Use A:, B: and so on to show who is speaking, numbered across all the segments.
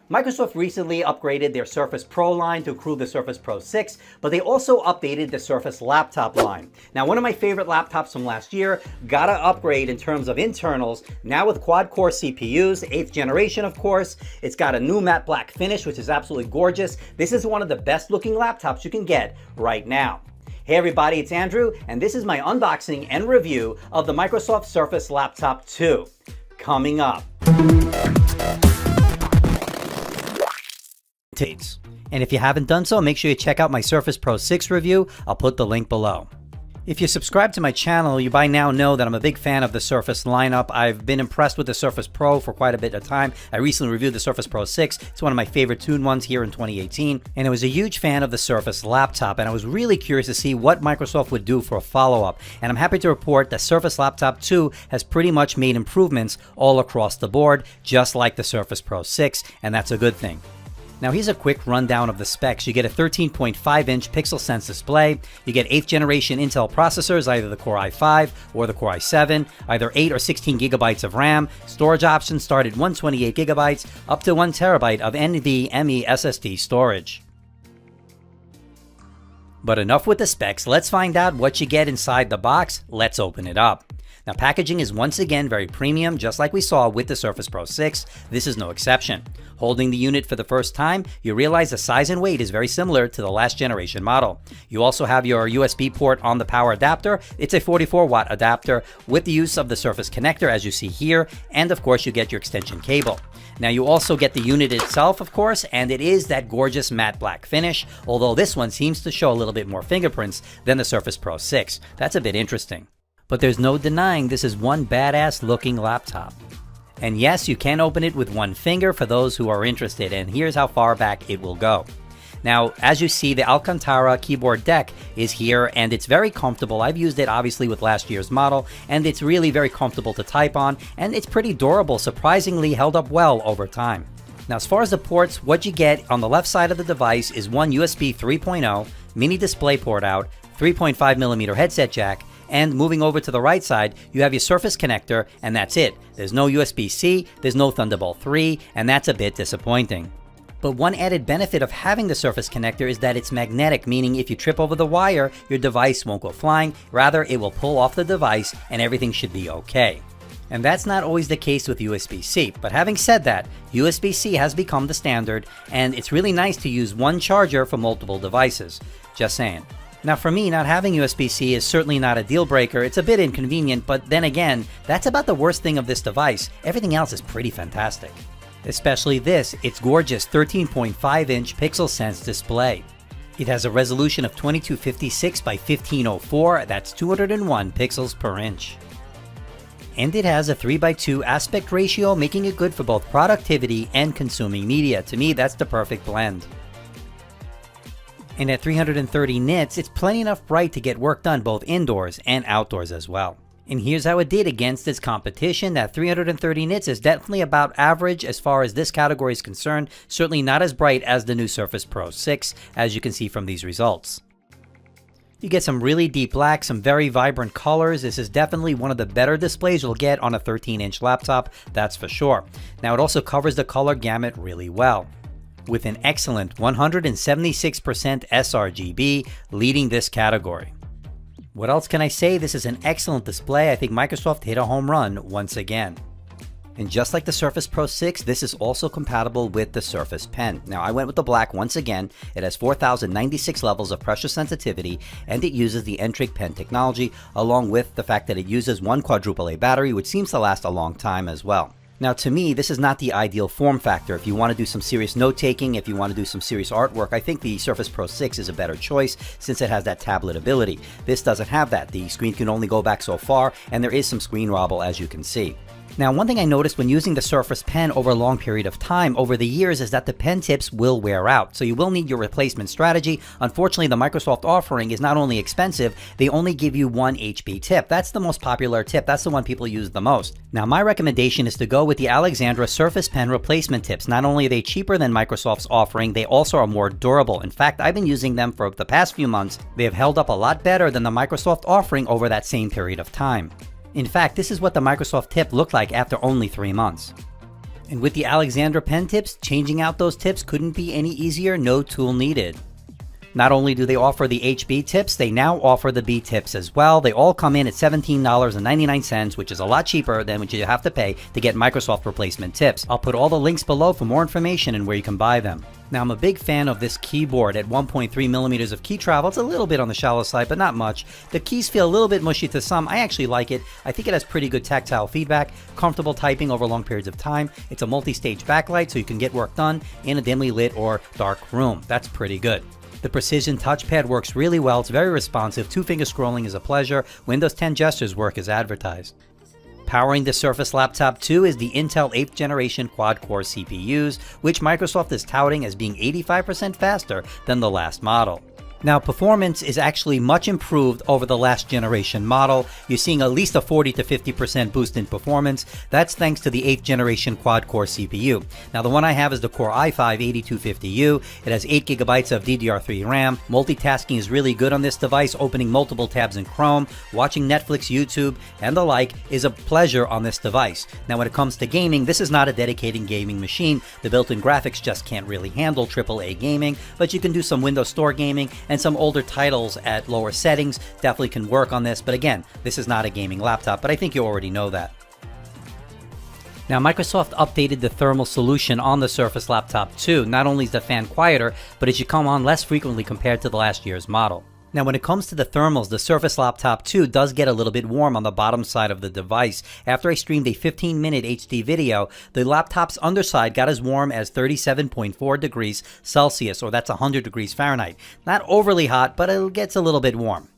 A: Microsoft recently upgraded their Surface Pro line to include the Surface Pro 6, but they also updated the Surface laptop line. Now, one of my favorite laptops from last year got an upgrade in terms of internals, now with quad-core CPUs, 8th generation of course. It's got a new matte black finish, which is absolutely gorgeous. This is one of the best looking laptops you can get right now. Hey everybody, it's Andrew, and this is my unboxing and review of the Microsoft Surface Laptop 2. Coming up. And if you haven't done so, make sure you check out my Surface Pro 6 review. I'll put the link below. If you subscribe to my channel, you by now know that I'm a big fan of the Surface lineup. I've been impressed with the Surface Pro for quite a bit of time. I recently reviewed the Surface Pro 6. It's one of my favorite tuned ones here in 2018. And I was a huge fan of the Surface laptop, and I was really curious to see what Microsoft would do for a follow-up. And I'm happy to report that Surface Laptop 2 has pretty much made improvements all across the board, just like the Surface Pro 6, and that's a good thing. Now here's a quick rundown of the specs. You get a 13.5-inch Pixel Sense display. You get 8th generation Intel processors, either the Core i5 or the Core i7, either 8 or 16 gigabytes of RAM. Storage options start at 128 gigabytes up to 1 terabyte of NVMe SSD storage. But enough with the specs. Let's find out what you get inside the box. Let's open it up. Now packaging is once again very premium, just like we saw with the Surface Pro 6. This is no exception. Holding the unit for the first time, you realize the size and weight is very similar to the last generation model. You also have your USB port on the power adapter. It's a 44-watt adapter with the use of the Surface connector, as you see here, and of course you get your extension cable. Now you also get the unit itself, of course, and it is that gorgeous matte black finish, although this one seems to show a little bit more fingerprints than the Surface Pro 6. That's a bit interesting. But there's no denying this is one badass looking laptop. And yes, you can open it with one finger for those who are interested, and here's how far back it will go. Now, as you see, the Alcantara keyboard deck is here, and it's very comfortable. I've used it obviously with last year's model, and it's really very comfortable to type on, and it's pretty durable, surprisingly held up well over time. Now, as far as the ports, what you get on the left side of the device is one USB 3.0, mini DisplayPort out, 3.5mm headset jack, and moving over to the right side, you have your Surface connector, and that's it. There's no USB-C, there's no Thunderbolt 3, and that's a bit disappointing. But one added benefit of having the Surface connector is that it's magnetic, meaning if you trip over the wire, your device won't go flying. Rather, it will pull off the device and everything should be okay. And that's not always the case with USB-C, but having said that, USB-C has become the standard, and it's really nice to use one charger for multiple devices. Just saying. Now for me, not having USB-C is certainly not a deal breaker. It's a bit inconvenient, but then again, that's about the worst thing of this device. Everything else is pretty fantastic. Especially this, its gorgeous 13.5-inch Pixel Sense display. It has a resolution of 2256 by 1504, that's 201 pixels per inch. And it has a 3:2 aspect ratio, making it good for both productivity and consuming media. To me, that's the perfect blend. And at 330 nits, it's plenty enough bright to get work done both indoors and outdoors as well. And here's how it did against its competition. That 330 nits is definitely about average as far as this category is concerned. Certainly not as bright as the new Surface Pro 6, as you can see from these results. You get some really deep black, some very vibrant colors. This is definitely one of the better displays you'll get on a 13-inch laptop, that's for sure. Now it also covers the color gamut really well, with an excellent 176% sRGB leading this category. What else can I say? This is an excellent display. I think Microsoft hit a home run once again. And just like the Surface Pro 6, this is also compatible with the Surface Pen. Now I went with the black once again. It has 4096 levels of pressure sensitivity, and it uses the N-Trig pen technology, along with the fact that it uses one quadruple A battery, which seems to last a long time as well. Now to me, this is not the ideal form factor. If you want to do some serious note-taking, if you want to do some serious artwork, I think the Surface Pro 6 is a better choice since it has that tablet ability. This doesn't have that. The screen can only go back so far, and there is some screen wobble, as you can see. Now, one thing I noticed when using the Surface Pen over a long period of time over the years is that the pen tips will wear out, so you will need your replacement strategy. Unfortunately, the Microsoft offering is not only expensive, they only give you one HB tip. That's the most popular tip. That's the one people use the most. Now, my recommendation is to go with the Alexandra Surface Pen replacement tips. Not only are they cheaper than Microsoft's offering, they also are more durable. In fact, I've been using them for the past few months. They have held up a lot better than the Microsoft offering over that same period of time. In fact, this is what the Microsoft tip looked like after only 3 months. And with the Alexandra pen tips, changing out those tips couldn't be any easier, no tool needed. Not only do they offer the HB tips, they now offer the B tips as well. They all come in at $17.99, which is a lot cheaper than what you have to pay to get Microsoft replacement tips. I'll put all the links below for more information and where you can buy them. Now, I'm a big fan of this keyboard at 1.3 millimeters of key travel. It's a little bit on the shallow side, but not much. The keys feel a little bit mushy to some. I actually like it. I think it has pretty good tactile feedback, comfortable typing over long periods of time. It's a multi-stage backlight, so you can get work done in a dimly lit or dark room. That's pretty good. The precision touchpad works really well. It's very responsive. Two-finger scrolling is a pleasure. Windows 10 gestures work as advertised. Powering the Surface Laptop 2 is the Intel 8th generation quad-core CPUs, which Microsoft is touting as being 85% faster than the last model. Now, performance is actually much improved over the last generation model. You're seeing at least a 40 to 50% boost in performance. That's thanks to the 8th generation quad-core CPU. Now, the one I have is the Core i5-8250U. It has 8 gigabytes of DDR3 RAM. Multitasking is really good on this device. Opening multiple tabs in Chrome, watching Netflix, YouTube, and the like is a pleasure on this device. Now, when it comes to gaming, this is not a dedicated gaming machine. The built-in graphics just can't really handle AAA gaming, but you can do some Windows Store gaming, and some older titles at lower settings definitely can work on this. But again, this is not a gaming laptop, but I think you already know that. Now, Microsoft updated the thermal solution on the Surface Laptop 2. Not only is the fan quieter, but it should come on less frequently compared to the last year's model. Now, when it comes to the thermals, the Surface Laptop 2 does get a little bit warm on the bottom side of the device. After I streamed a 15-minute HD video, the laptop's underside got as warm as 37.4 degrees Celsius, or that's 100 degrees Fahrenheit. Not overly hot, but it gets a little bit warm.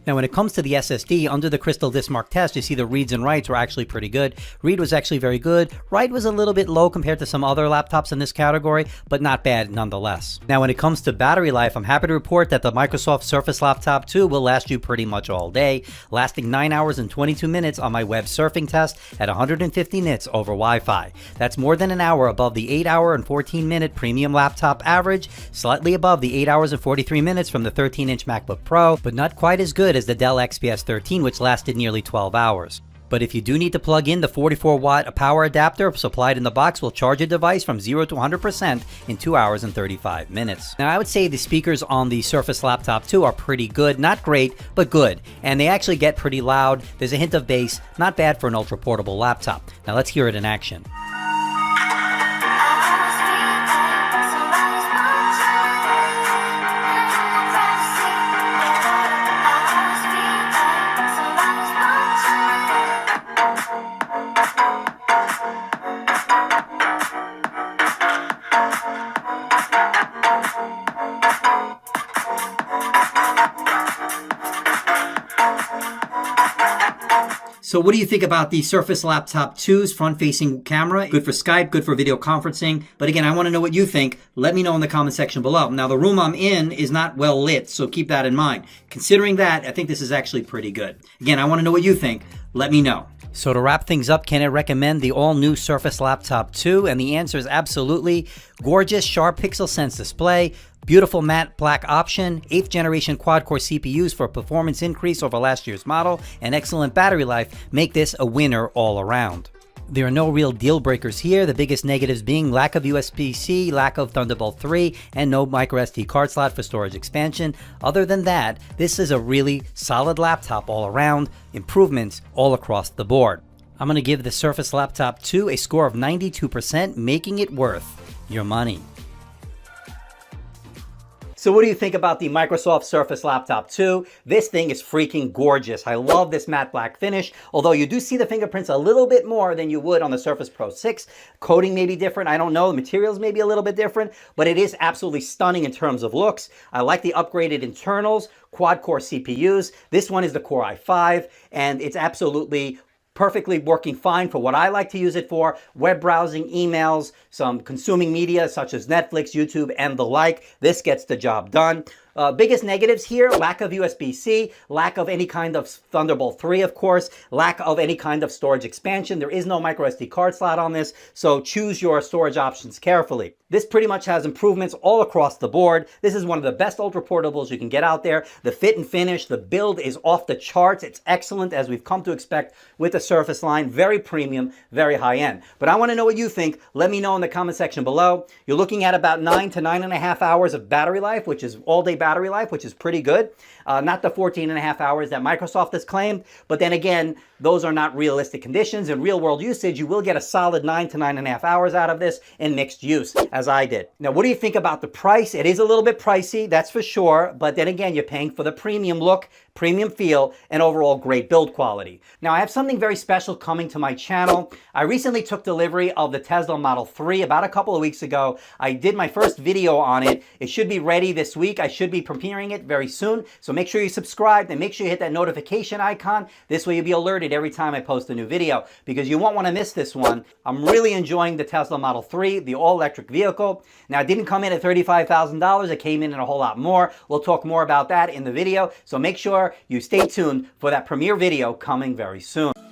A: Now, when it comes to the SSD, under the Crystal Disk Mark test, you see the reads and writes were actually pretty good. Read was actually very good. Write was a little bit low compared to some other laptops in this category, but not bad nonetheless. Now, when it comes to battery life, I'm happy to report that the Microsoft Surface Laptop 2 will last you pretty much all day, lasting 9 hours and 22 minutes on my web surfing test at 150 nits over Wi-Fi. That's more than an hour above the 8 hour and 14 minute premium laptop average, slightly above the 8 hours and 43 minutes from the 13-inch MacBook Pro, but not quite as good as the Dell XPS 13, which lasted nearly 12 hours. But if you do need to plug in, the 44-watt power adapter supplied in the box will charge your device from 0 to 100% in 2 hours and 35 minutes. Now, I would say the speakers on the Surface Laptop 2 are pretty good. Not great, but good. And they actually get pretty loud. There's a hint of bass. Not bad for an ultra-portable laptop. Now, let's hear it in action. So what do you think about the Surface Laptop 2's front-facing camera? Good for Skype, good for video conferencing. But again, I want to know what you think. Let me know in the comment section below. Now, the room I'm in is not well lit, so keep that in mind. Considering that, I think this is actually pretty good. Again, I want to know what you think. Let me know. So to wrap things up, can I recommend the all-new Surface Laptop 2? And the answer is absolutely. Gorgeous, sharp pixel sense display, beautiful matte black option, 8th generation quad-core CPUs for performance increase over last year's model, and excellent battery life make this a winner all around. There are no real deal breakers here, the biggest negatives being lack of USB-C, lack of Thunderbolt 3, and no microSD card slot for storage expansion. Other than that, this is a really solid laptop all around, improvements all across the board. I'm going to give the Surface Laptop 2 a score of 92%, making it worth your money. So what do you think about the Microsoft Surface Laptop 2? This thing is freaking gorgeous. I love this matte black finish, although you do see the fingerprints a little bit more than you would on the Surface Pro 6. Coating may be different, I don't know. The materials may be a little bit different, but it is absolutely stunning in terms of looks. I like the upgraded internals, quad-core CPUs. This one is the Core i5, and it's absolutely perfectly working fine for what I like to use it for, web browsing, emails, some consuming media such as Netflix, YouTube, and the like. This gets the job done. Biggest negatives here, lack of USB-C, lack of any kind of Thunderbolt 3, of course, lack of any kind of storage expansion. There is no micro SD card slot on this, so choose your storage options carefully. This pretty much has improvements all across the board. This is one of the best ultra portables you can get out there. The fit and finish, the build is off the charts. It's excellent, as we've come to expect with the Surface line. Very premium, very high end. But I want to know what you think. Let me know in the comment section below. You're looking at about 9 to 9.5 hours of battery life, which is all-day battery life, which is pretty good. Not the 14.5 hours that Microsoft has claimed, but then again, those are not realistic conditions. In real-world usage, you will get a solid 9 to 9.5 hours out of this in mixed use, as I did. Now, what do you think about the price? It is a little bit pricey, that's for sure, but then again, you're paying for the premium look, premium feel, and overall great build quality. Now, I have something very special coming to my channel. I recently took delivery of the Tesla Model 3 about a couple of weeks ago. I did my first video on it. It should be ready this week. I should be premiering it very soon. So make sure you subscribe and make sure you hit that notification icon. This way you'll be alerted every time I post a new video, because you won't want to miss this one. I'm really enjoying the Tesla Model 3, the all-electric vehicle. Now, it didn't come in at $35,000. It came in at a whole lot more. We'll talk more about that in the video. So make sure you stay tuned for that premiere video coming very soon.